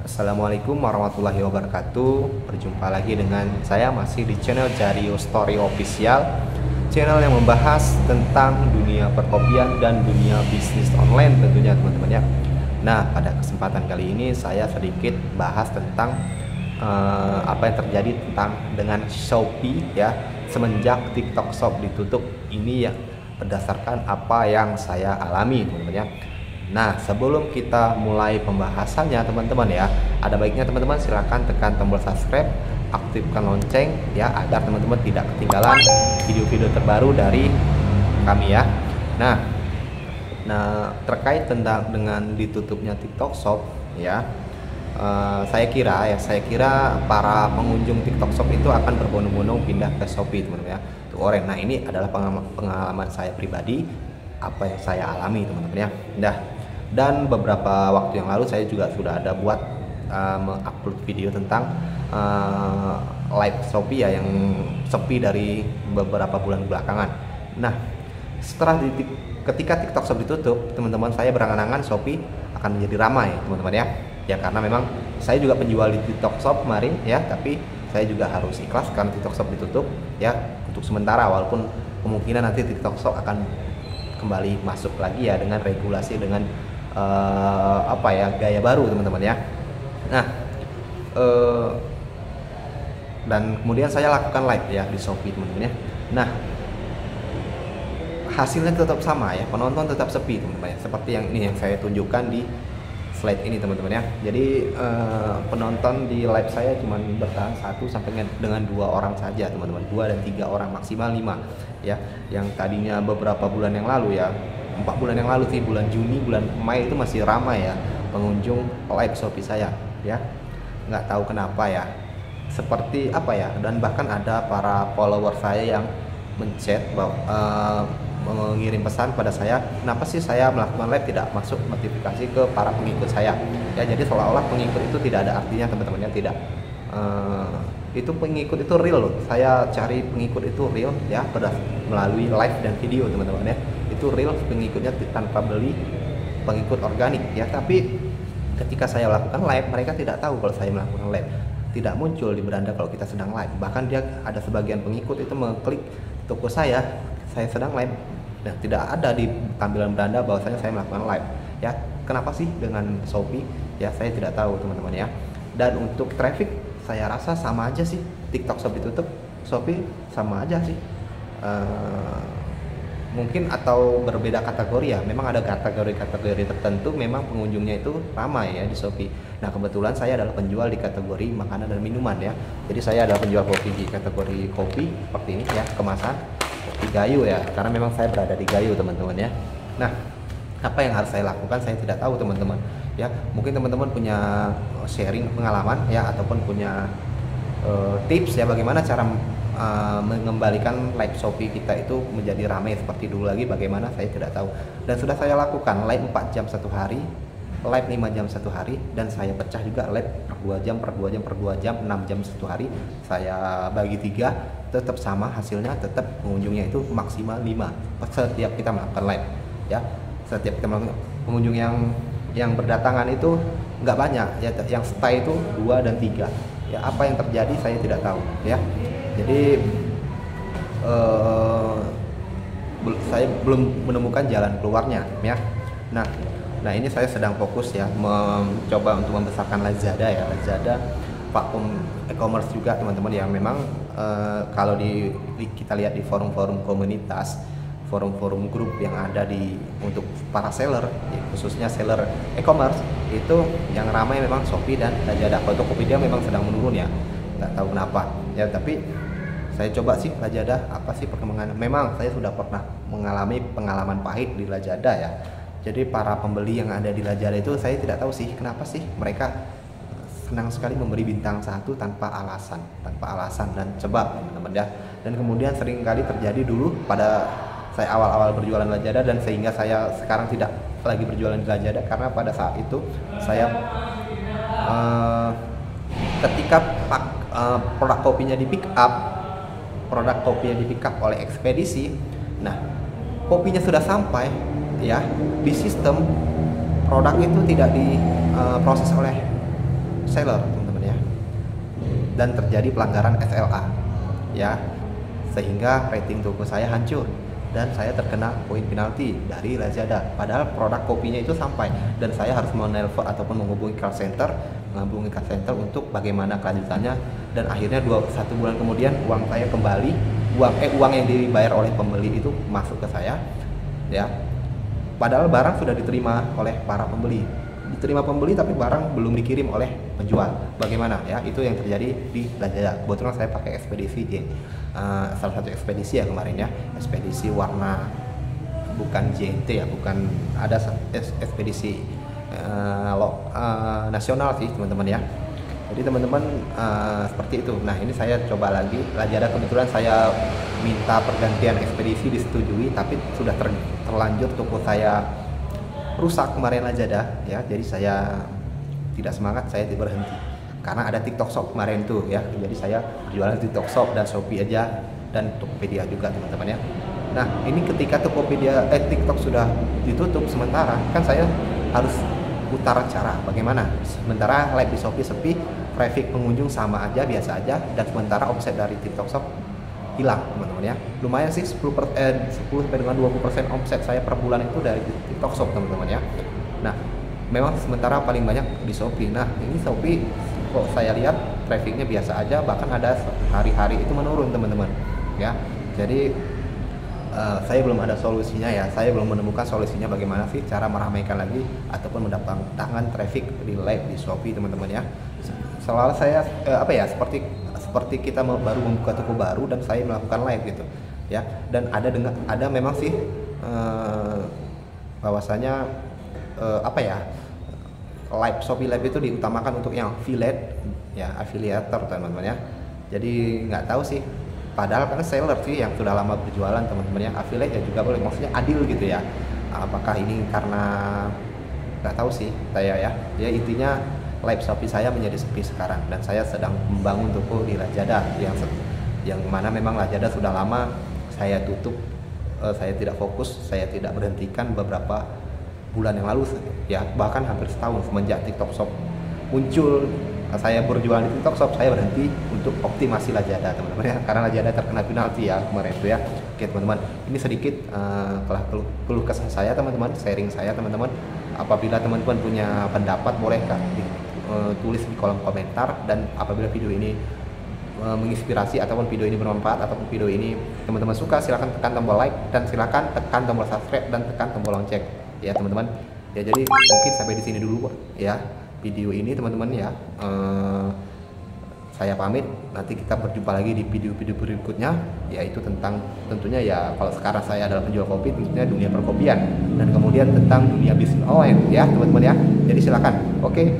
Assalamualaikum warahmatullahi wabarakatuh. Berjumpa lagi dengan saya masih di channel Jario Story Official, channel yang membahas tentang dunia perkopian dan dunia bisnis online tentunya teman-teman ya. Nah, pada kesempatan kali ini saya sedikit bahas tentang apa yang terjadi dengan Shopee ya semenjak TikTok Shop ditutup ini ya, berdasarkan apa yang saya alami teman-teman ya. Nah, sebelum kita mulai pembahasannya teman-teman ya, ada baiknya teman-teman silahkan tekan tombol subscribe, aktifkan lonceng ya, agar teman-teman tidak ketinggalan video-video terbaru dari kami ya. Nah, terkait dengan ditutupnya TikTok Shop ya, saya kira para pengunjung TikTok Shop itu akan berbondong-bondong pindah ke Shopee teman-teman ya, to orange. Nah, ini adalah pengalaman saya pribadi, apa yang saya alami teman-teman ya. Dan beberapa waktu yang lalu saya juga sudah ada buat mengupload video tentang live Shopee ya, yang sepi dari beberapa bulan belakangan. Nah, ketika TikTok Shop ditutup teman-teman, saya berangan-angan Shopee akan menjadi ramai teman-teman ya. Ya karena memang saya juga penjual di TikTok Shop kemarin ya, tapi saya juga harus ikhlas karena TikTok Shop ditutup ya untuk sementara, walaupun kemungkinan nanti TikTok Shop akan kembali masuk lagi ya dengan regulasi, dengan gaya baru teman-teman ya. Nah, dan kemudian saya lakukan live ya di Shopee teman-teman ya. Nah, hasilnya tetap sama ya, penonton tetap sepi teman-teman ya, seperti yang ini yang saya tunjukkan di slide ini teman-teman ya. Jadi penonton di live saya cuma bertahan 1 sampai dengan 2 orang saja teman-teman, 2 dan 3 orang, maksimal 5 ya. Yang tadinya beberapa bulan yang lalu ya, 4 bulan yang lalu sih, bulan Juni, bulan Mei itu masih ramai ya pengunjung live Shopee saya ya. Nggak tahu kenapa ya, seperti apa ya, dan bahkan ada para follower saya yang menchat mengirim pesan pada saya, kenapa sih saya melakukan live tidak masuk notifikasi ke para pengikut saya ya. Jadi seolah-olah pengikut itu tidak ada artinya teman-teman ya, tidak. Itu pengikut itu real loh, saya cari pengikut itu real ya, melalui live dan video teman-teman ya, itu real pengikutnya tanpa beli pengikut organik ya. Tapi ketika saya lakukan live, mereka tidak tahu kalau saya melakukan live, tidak muncul di beranda kalau kita sedang live. Bahkan dia ada sebagian pengikut itu mengklik toko saya sedang live, dan tidak ada di tampilan beranda bahwasanya saya melakukan live ya. Kenapa sih dengan Shopee ya, saya tidak tahu teman-teman ya. Dan untuk traffic saya rasa sama aja sih, TikTok Shop ditutup, Shopee sama aja sih. Mungkin atau berbeda kategori ya, memang ada kategori-kategori tertentu memang pengunjungnya itu ramai ya di Shopee. Nah, kebetulan saya adalah penjual di kategori makanan dan minuman ya, jadi saya adalah penjual kopi di kategori kopi seperti ini ya, kemasan di Gayo ya, karena memang saya berada di Gayo teman-teman ya. Nah, apa yang harus saya lakukan saya tidak tahu teman-teman ya. Mungkin teman-teman punya sharing pengalaman ya, ataupun punya tips ya bagaimana cara mengembalikan live Shopee kita itu menjadi ramai seperti dulu lagi, bagaimana saya tidak tahu. Dan sudah saya lakukan live 4 jam 1 hari, live 5 jam 1 hari, dan saya pecah juga live per 2 jam, per 2 jam, per 2 jam, 6 jam 1 hari, saya bagi 3, tetap sama hasilnya, tetap pengunjungnya itu maksimal 5 setiap kita melakukan live ya. Setiap kita melakukan, pengunjung yang berdatangan itu nggak banyak ya, yang stay itu 2 dan 3 ya. Apa yang terjadi saya tidak tahu ya. Jadi saya belum menemukan jalan keluarnya ya. Nah ini saya sedang fokus ya mencoba untuk membesarkan Lazada ya. Lazada platform e-commerce juga teman-teman yang memang kalau kita lihat di forum-forum komunitas, forum-forum grup yang ada untuk para seller ya, khususnya seller e-commerce, itu yang ramai memang Shopee dan Lazada. Kalau Tokopedia memang sedang menurun ya, nggak tahu kenapa ya. Tapi saya coba sih Lazada, apa sih perkembangan. Memang saya sudah pernah mengalami pengalaman pahit di Lazada ya. Jadi para pembeli yang ada di Lazada itu, saya tidak tahu sih kenapa sih mereka senang sekali memberi bintang 1 tanpa alasan dan sebab teman-teman ya. Dan kemudian sering kali terjadi dulu pada saya awal-awal berjualan Lazada, dan sehingga saya sekarang tidak lagi berjualan di Lazada, karena pada saat itu saya ketika produk kopinya di pick up oleh ekspedisi. Nah, kopinya sudah sampai ya di sistem, produk itu tidak diproses oleh seller teman-teman ya, dan terjadi pelanggaran SLA ya, sehingga rating toko saya hancur dan saya terkena poin penalti dari Lazada. Padahal produk kopinya itu sampai, dan saya harus menelpon ataupun menghubungi call center, untuk bagaimana kelanjutannya. Dan akhirnya 1 bulan kemudian uang saya kembali, uang yang dibayar oleh pembeli itu masuk ke saya ya. Padahal barang sudah diterima oleh para pembeli, tapi barang belum dikirim oleh penjual. Bagaimana ya? Itu yang terjadi di Lazada. Kebetulan saya pakai ekspedisi salah satu ekspedisi ya kemarin ya, ekspedisi warna, bukan JNT ya, bukan, ada ekspedisi nasional sih teman-teman ya. Jadi teman-teman seperti itu. Nah ini saya coba lagi Lazada, kebetulan saya minta pergantian ekspedisi disetujui, tapi sudah terlanjur toko saya rusak kemarin Lazada ya. Jadi saya tidak semangat, saya berhenti karena ada TikTok Shop kemarin tuh ya. Jadi saya jualan TikTok Shop dan Shopee aja, dan Tokopedia juga teman-teman ya. Nah ini ketika Tokopedia TikTok sudah ditutup sementara, kan saya harus putar cara bagaimana. Sementara live di Shopee sepi, traffic pengunjung sama aja, biasa aja, dan sementara omset dari TikTok Shop hilang teman-teman ya. Lumayan sih 10 sampai dengan 20% omset saya per bulan itu dari TikTok Shop teman-teman ya. Nah memang sementara paling banyak di Shopee. Nah ini Shopee kok saya lihat trafficnya biasa aja, bahkan ada hari-hari itu menurun teman-teman ya. Jadi saya belum ada solusinya ya, saya belum menemukan solusinya bagaimana sih cara meramaikan lagi ataupun mendatangkan traffic di live di Shopee teman-teman ya. Selalu saya seperti kita baru membuka toko baru dan saya melakukan live gitu ya. Dan ada memang sih bahwasanya live Shopee Live itu diutamakan untuk yang affiliate ya, afiliator teman-teman ya. Jadi nggak tahu sih, padahal kan seller sih yang sudah lama berjualan teman-teman ya. Affiliate ya juga boleh, maksudnya adil gitu ya. Apakah ini karena, nggak tahu sih saya ya. Ya intinya live Shopee saya menjadi sepi sekarang, dan saya sedang membangun toko di Lazada yang mana memang Lazada sudah lama saya tutup, saya tidak fokus, saya tidak berhentikan beberapa bulan yang lalu ya, bahkan hampir setahun semenjak TikTok Shop muncul. Saya berjualan di TikTok Shop, saya berhenti untuk optimasi Lazada teman-teman ya, karena Lazada terkena penalti ya kemarin itu ya. Oke teman-teman, ini sedikit keluh kesah saya teman-teman, sharing saya teman-teman. Apabila teman-teman punya pendapat, bolehkah tulis di kolom komentar. Dan apabila video ini menginspirasi ataupun video ini bermanfaat ataupun video ini teman-teman suka, silahkan tekan tombol like dan silahkan tekan tombol subscribe dan tekan tombol lonceng ya teman-teman ya. Jadi mungkin sampai di sini dulu ya video ini teman-teman ya. Saya pamit, nanti kita berjumpa lagi di video-video berikutnya, yaitu tentang tentunya ya, kalau sekarang saya adalah penjual kopi, tentunya dunia perkopian, dan kemudian tentang dunia bisnis online ya teman-teman ya. Jadi silakan. Oke.